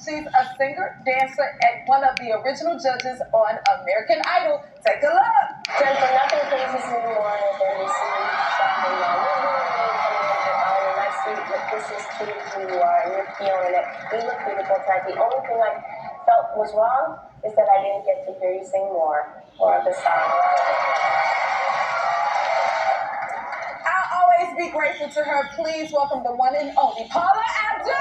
She's a singer, dancer, and one of the original judges on American Idol. Take a look. Jennifer, nothing pleases me more than to see you shine. I see that this is truly who you are, and you're feeling it. You look beautiful tonight. The only thing I felt was wrong is that I didn't get to hear you sing more of the song. I'll always be grateful to her. Please welcome the one and only Paula Abdul.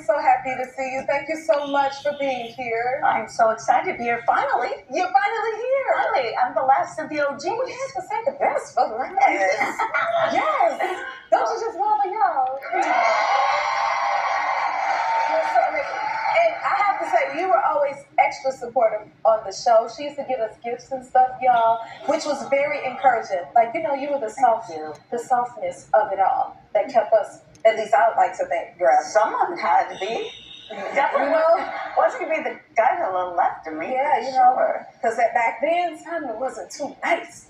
So happy to see you. Thank you so much for being here. I'm so excited to be here. Finally. You're finally here. Finally. I'm the last of the OGs. We have to say the best for the last. Yes. Don't you just love it, y'all? And I have to say, you were always extra supportive on the show. She used to give us gifts and stuff, y'all, which was very encouraging. Like, you know, you were the softness of it all that kept us. At least I would like to think, girl. Someone had to be. Definitely, you know, wasn't going to be the guy to the left of me. Yeah, you know, because back then, Simon wasn't too nice.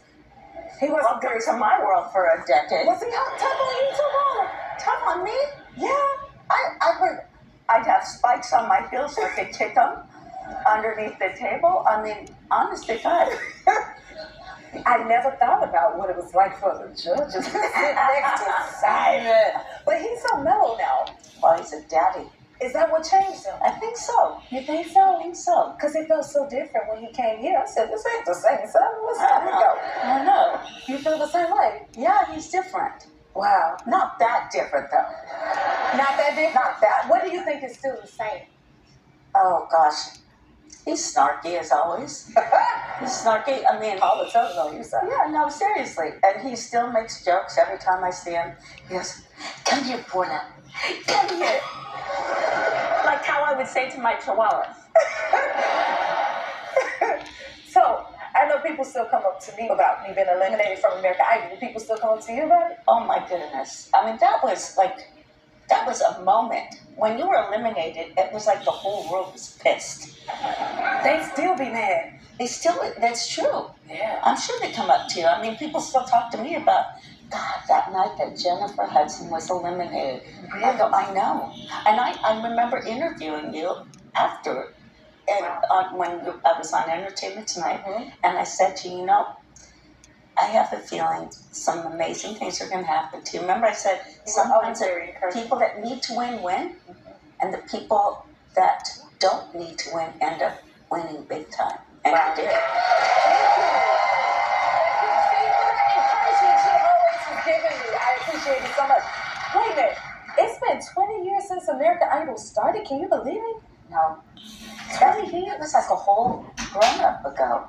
He wasn't good to my world for a decade. Was he tough on you too, Paula? Tough on me? Yeah. I heard I'd have spikes on my heels so I could kick them underneath the table. I mean, honest to God. I never thought about what it was like for the judges to sit next to Simon. But he's so mellow now. Well, he's a daddy. Is that what changed him? I think so. You think so? I think so. Because it felt so different when he came here. I said, this ain't the same Simon. What's up? I know. You feel the same way? Yeah, he's different. Wow. Not that different, though. Not that different? Not that. What do you think is still the same? Oh, gosh. He's snarky as always. He's snarky. I mean, all the time, though, you said. Yeah, no, seriously. And he still makes jokes every time I see him. He goes, come here, Paula. Come here. Like how I would say to my chihuahua. So, I know people still come up to me about me being eliminated from American Idol. Do people still come up to you about it? Oh, my goodness. I mean, that was a moment. When you were eliminated, it was like the whole world was pissed. They'd still be mad. That's true. Yeah. I'm sure they come up to you. I mean, people still talk to me about, God, that night that Jennifer Hudson was eliminated. Really? I go, I know. And I remember interviewing you after, and when I was on Entertainment Tonight, and I said to you, you know, I have a feeling some amazing things are going to happen to you. Remember I said sometimes people that need to win, and the people that don't need to win end up winning big time. And I did. Thank you. See, for the encouragement you always have given me. I appreciate it so much. Wait a minute. It's been 20 years since American Idol started. Can you believe it? No. 20 years? It was like a whole grown-up ago.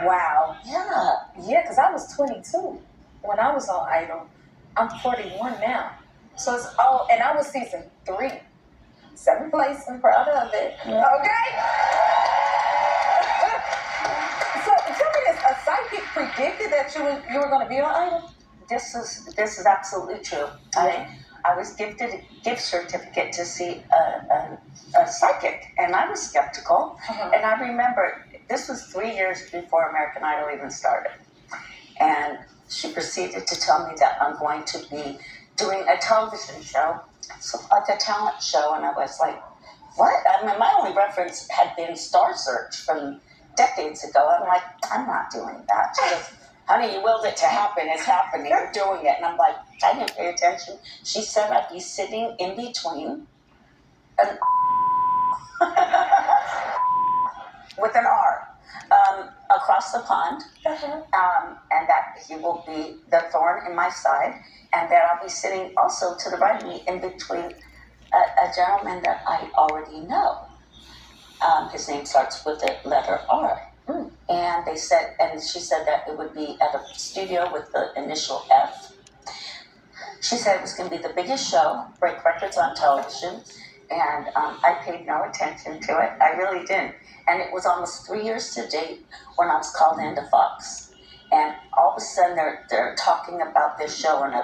Wow. Yeah. Yeah, because I was 22 when I was on Idol. I'm 41 now. So it's all, and I was season 3. 7th place, I'm proud of it. Yeah. Okay? So tell me this, a psychic predicted that you were going to be on Idol? This is absolutely true. I was gifted a gift certificate to see a psychic, and I was skeptical. And I remember this was 3 years before American Idol even started. And she proceeded to tell me that I'm going to be doing a television show, so like a talent show. And I was like, what? I mean, my only reference had been Star Search from decades ago. I'm like, I'm not doing that. She goes, honey, you willed it to happen. It's happening. You're doing it. And I'm like, I didn't pay attention. She said I'd be sitting in between an with an R across the pond, and that he will be the thorn in my side, and that I'll be sitting also to the right of me in between a gentleman that I already know. His name starts with the letter R. And they said, and she said that it would be at a studio with the initial F. She said it was going to be the biggest show, break records on television, And I paid no attention to it. I really didn't. And it was almost 3 years to date when I was called into Fox. And all of a sudden they're talking about this show, and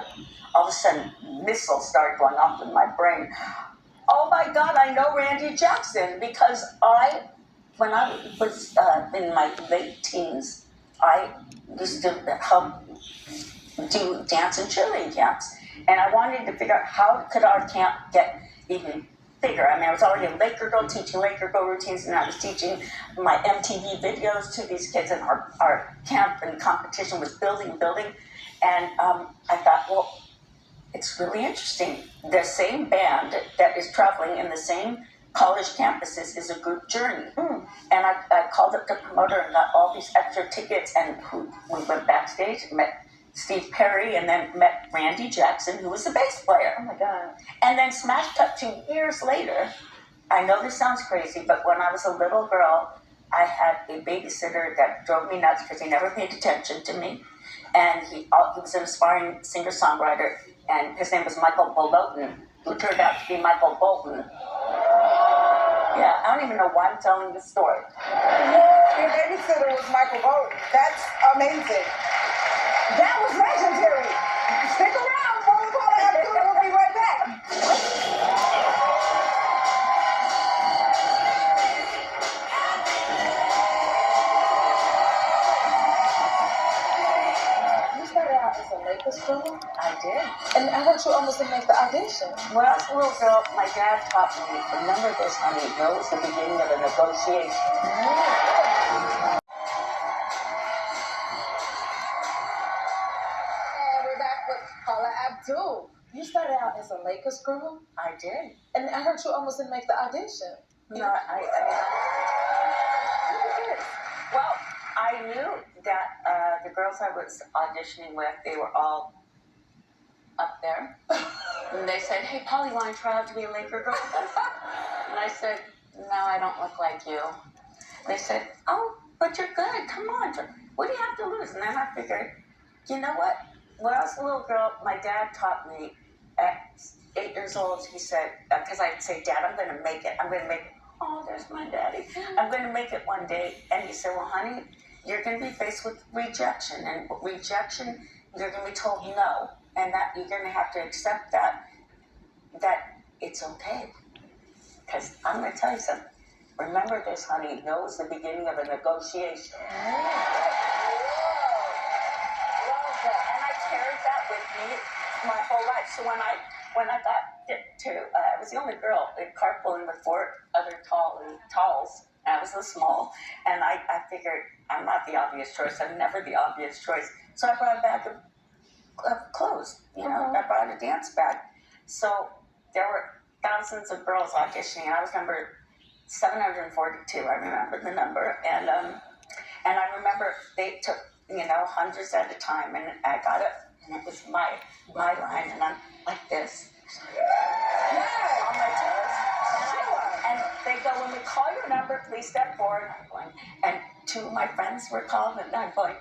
all of a sudden missiles started going off in my brain. Oh my God, I know Randy Jackson, because when I was in my late teens, I used to help do dance and cheerleading camps. And I wanted to figure out how could our camp get even bigger. I mean, I was already a Laker girl teaching Laker girl routines, and I was teaching my MTV videos to these kids, and our camp and competition was building. And I thought, well, it's really interesting. The same band that is traveling in the same college campuses is a group journey. And I called up the promoter and got all these extra tickets, and we went backstage, met Steve Perry, and then met Randy Jackson, who was the bass player. Oh my God. And then smash cut 2 years later, I know this sounds crazy, but when I was a little girl, I had a babysitter that drove me nuts because he never paid attention to me. And he was an aspiring singer-songwriter, and his name was Michael Bolton, who turned out to be Michael Bolton. Yeah, I don't even know why I'm telling this story. Your babysitter was Michael Bolton. That's amazing. That was legendary. Stick around, folks. We'll be right back. You started out as a Lakers girl? I did. And I heard you almost didn't make the audition. When I was a little girl, my dad taught me, remember this, honey, that was the beginning of a negotiation. Abdul, you started out as a Lakers girl? I did. And I heard you almost didn't make the audition. No, well, I knew that the girls I was auditioning with, they were all up there. And they said, hey, Polly, want to try out to be a Laker girl? And I said, no, I don't look like you. They said, oh, but you're good. Come on. What do you have to lose? And then I figured, you know what? When I was a little girl, my dad taught me at 8 years old, he said, because I'd say, Dad, I'm going to make it. I'm going to make it. Oh, there's my daddy. I'm going to make it one day. And he said, well, honey, you're going to be faced with rejection. And rejection, you're going to be told no. And that you're going to have to accept that it's okay. Because I'm going to tell you something. Remember this, honey. No is the beginning of a negotiation. My whole life. So when I got to, I was the only girl carpooling with 4 other talls, and I was the small, and I figured I'm not the obvious choice. I'm never the obvious choice. So I brought a bag of clothes. You know, I brought a dance bag. So there were thousands of girls auditioning, and I was number 742. I remember the number, and I remember they took hundreds at a time, and I got it. And it was my line, and I'm like this. Yeah, on my toes. And they go, when we call your number, please step forward. I'm going, and 2 of my friends were called, and I'm going,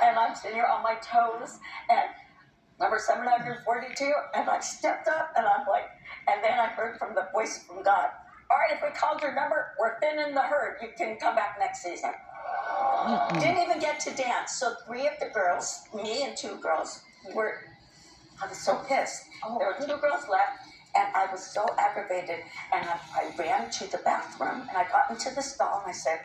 and I'm sitting here on my toes, and number 742, and I stepped up, and I'm like, and then I heard from the voice from God, all right, if we called your number, we're thinning the herd. You can come back next season. Didn't even get to dance. So 3 of the girls, me and 2 girls, I was so pissed. There were 2 girls left, and I was so aggravated. And I ran to the bathroom, and I got into the stall, and I said,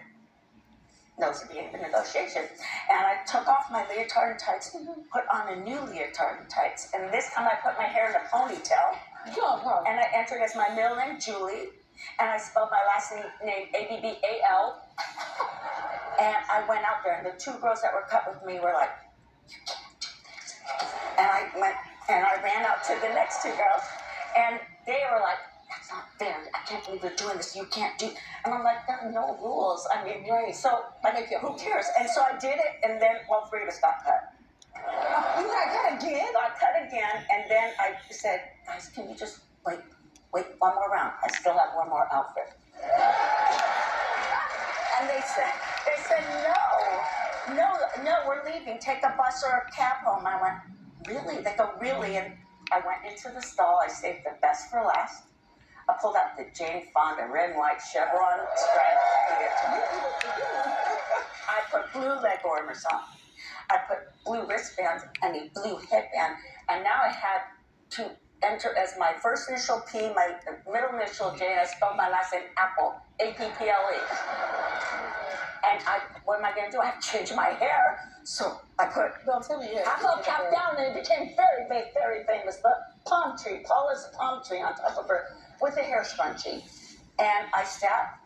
no, it's the beginning of the negotiation. And I took off my leotard and tights, put on a new leotard and tights. And this time I put my hair in a ponytail. And I entered as my middle name, Julie. And I spelled my last name Abbal. And I went out there, and the 2 girls that were cut with me were like, you can't do this. And I went, and I ran out to the next 2 girls, and they were like, that's not fair. I can't believe you're doing this. You can't do. And I'm like, there are no rules. I mean, so who cares? And so I did it, and then all 3 of us got cut. You got cut again? Got cut again, and then I said, guys, can you just wait 1 more round? I still have 1 more outfit. And they said, no, we're leaving. Take a bus or a cab home. I went, really? They go, really? And I went into the stall. I saved the best for last. I pulled out the Jane Fonda red and white chevron stripe. I put blue leg warmers on. I put blue wristbands and a blue headband. And now I had to enter as my first initial P, my middle initial J, and I spelled my last name Apple, A-P-P-L-E. And what am I going to do? I have to change my hair. So I put Apple cap down, and it became very, very, very famous. The palm tree, Paula's palm tree on top of her with a hair scrunchie. And I sat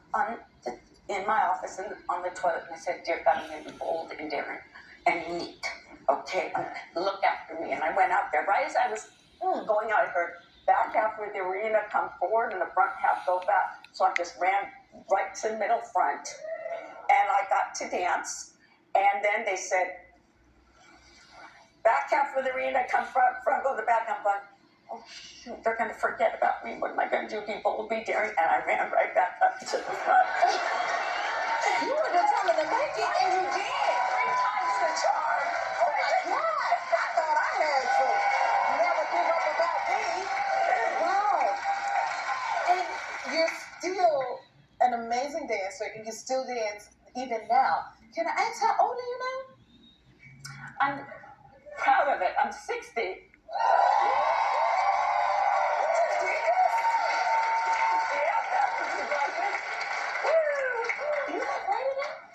in my office on the toilet, and I said, dear God, I'm going to be bold and daring and neat. Okay, look after me. And I went out there. Right as I was going out, I heard back half of the arena come forward and the front half go back. So I just ran right to the middle front. And I got to dance. And then they said, back half of the arena come front, go to the back. I'm going, oh, shoot, they're going to forget about me. What am I going to do? Be bold, be daring. And I ran right back up to the front. You were determined to make it, and you did. 3 times the charge. Oh my God! I thought I had to never give up about me. Wow. And you're still an amazing dancer, and you still dance even now. Can I ask how old are you now? I'm proud of it. I'm 60.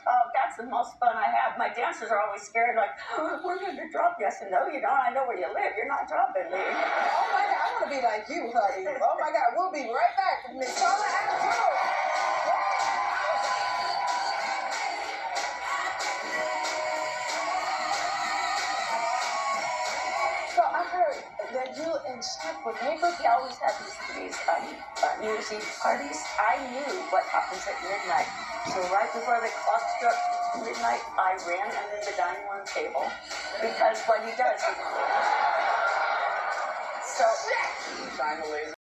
Oh, that's the most fun I have. My dancers are always scared, like, oh, we're going to drop you. I said, no, you don't. I know where you live. You're not dropping me. Oh my God, I want to be like you, honey. Oh my God, we'll be right back with Miss Paula Abdul. So I heard that you and Shaq were neighbors. He always had these New Year's Eve parties. I knew what happens at midnight. So right before the clock struck midnight, I ran under the dining room table because what he does is... So... Shine the laser.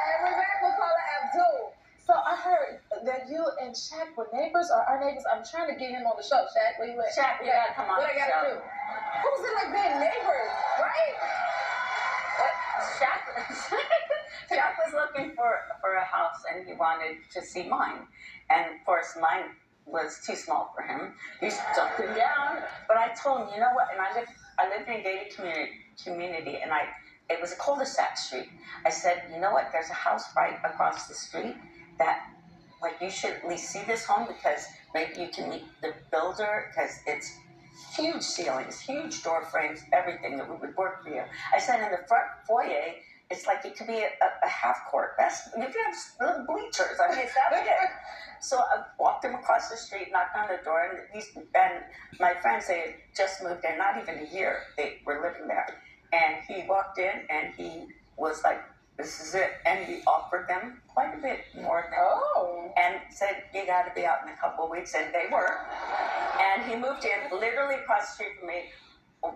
And we're back with Paula Abdul. So I heard that you and Shaq were neighbors or are neighbors. I'm trying to get him on the show. Shaq, where you at? Shaq, you gotta come on What I gotta do? What was it like being neighbors, right? Shaq was looking for a house, and he wanted to see mine. And of course, mine was too small for him. He's jumping down. But I told him, you know what? And I lived in a gated community, and it was a cul-de-sac street. I said, you know what? There's a house right across the street that, like, you should at least see this home because maybe you can meet the builder because it's huge ceilings, huge door frames, everything that would work for you. I said in the front foyer, it's like it could be a half court. You could have little bleachers. I mean, it's that big. So I walked him across the street, knocked on the door, and my friends, they had just moved there, not even a year. They were living there. And he walked in, and he was like, this is it. And he offered them quite a bit more than and said, you got to be out in a couple of weeks. And they were. And he moved in literally across the street from me.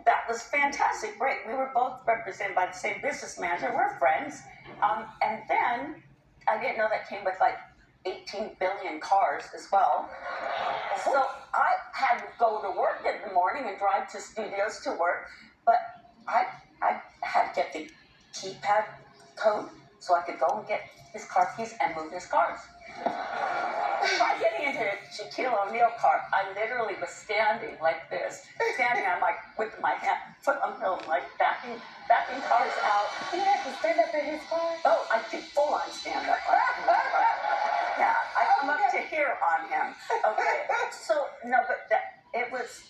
That was fantastic. Great. We were both represented by the same business manager. We're friends. And then I didn't know that came with like 18 billion cars as well. So I had to go to work in the morning and drive to studios to work. But I had to get the keypad code so I could go and get his car keys and move his cars. By getting into a Shaquille O'Neal car, I literally was standing like this. I'm like with my foot on the like backing cars out. You had to stand up in his car? Oh, I could full on stand up. Yeah, I come up to here on him. Okay, so no, but it was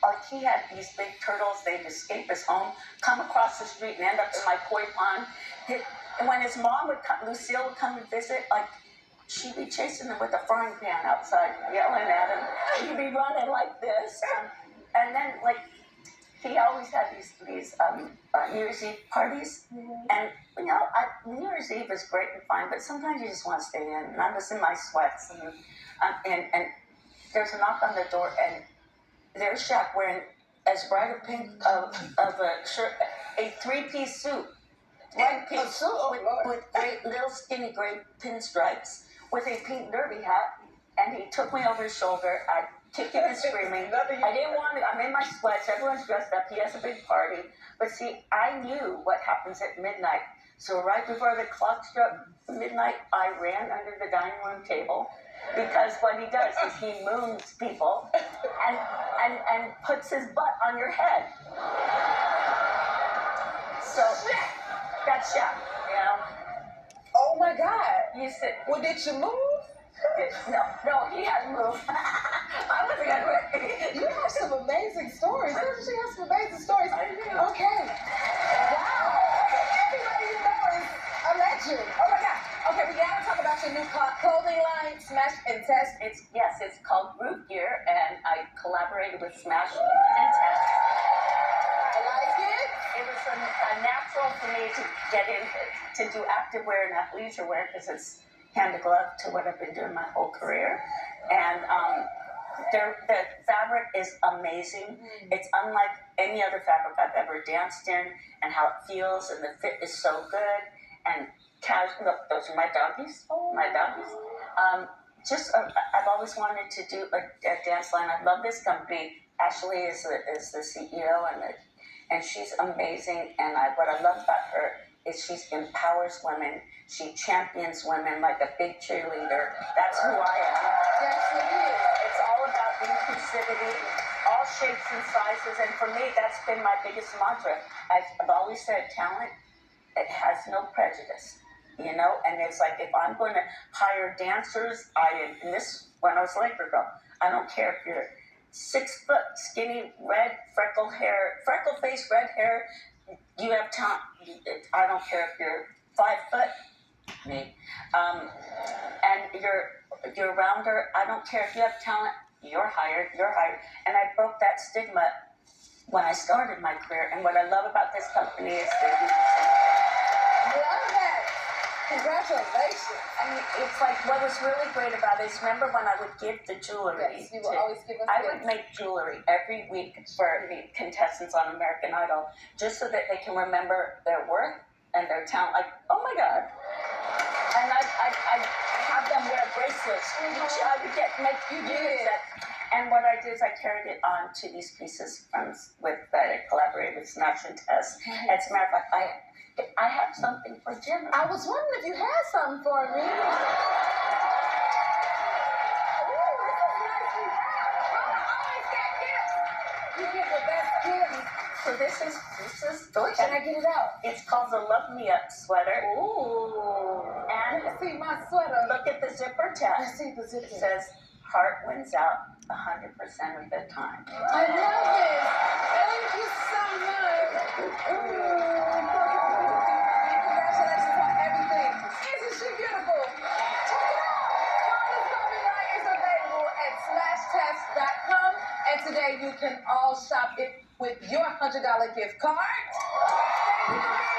like he had these big turtles. They'd escape his home, come across the street, and end up in my koi pond. And when his mom would come, Lucille would come and visit, like. She'd be chasing him with a frying pan outside, yelling at him. He'd be running like this. And then, like, he always had these New Year's Eve parties. Mm-hmm. And, you know, New Year's Eve is great and fine, but sometimes you just want to stay in. And I was in my sweats. And there's a knock on the door, and there's Shaq wearing as bright a pink of a shirt, a three-piece suit. One piece suit with great little skinny gray pinstripes. With a pink derby hat, and he took me over his shoulder. kicking and screaming. I didn't want to. I'm in my sweats. Everyone's dressed up. He has a big party. But see, I knew what happens at midnight. So right before the clock struck midnight, I ran under the dining room table, because what he does is he moons people and puts his butt on your head. So that's Chef, you know. Oh my God. You said, Well, did you move? no, he hadn't moved. I wasn't gonna do it. You have some amazing stories. Doesn't she have some amazing stories? I do. Okay. Wow. Everybody you know is a legend. Oh my God. Okay, we gotta talk about your new clothing line, Smash and Test. It's called Root Gear, and I collaborated with Smash and Test. I like it. It was a natural for me to get into to do activewear and athleisure wear, because it's hand to glove to what I've been doing my whole career. And the fabric is amazing. It's unlike any other fabric I've ever danced in, and how it feels, and the fit is so good. And casual, look, those are my doggies. My doggies. I've always wanted to do a dance line. I love this company. Ashley is the CEO, and she's amazing. And what I love about her is she empowers women. She champions women like a big cheerleader. That's who I am. Yes, it is. It's all about inclusivity, all shapes and sizes. And for me, that's been my biggest mantra. I've always said talent, it has no prejudice, you know? And it's like, if I'm going to hire dancers, when I was a Laker girl, I don't care if you're 6 foot, skinny, red, freckle face, red hair, you have talent. I don't care if you're 5 foot, me, and you're rounder. I don't care if you have talent. You're hired. And I broke that stigma when I started my career. And what I love about this company is they do the same. I love that. Congratulations. I mean, it's like, what was really great about it is, remember when I would give the jewelry? Yes, you will always give us I gifts. would make jewelry every week for the contestants on American Idol, just so that they can remember their worth and their talent. Like, oh my God. And I have them wear bracelets. I would make you do that. And what I did is I carried it on to these pieces I collaborated with Smash and Test. As a matter of fact, I have something for Jim. I was wondering if you had something for me. Ooh, this is nice. Mama always got gifts. You get the best gifts. So this is Can I get it out? It's called the Love Me Up sweater. Ooh. And Let's see my sweater. look at the zipper tab. Let's see the zipper. It says, heart wins out 100% of the time. I love it. Thank you so much. Congratulations on everything. Isn't she beautiful? Check it out. Carla's clothing line is available at slashtest.com. And today you can all shop it with your $100 gift card. Thank you.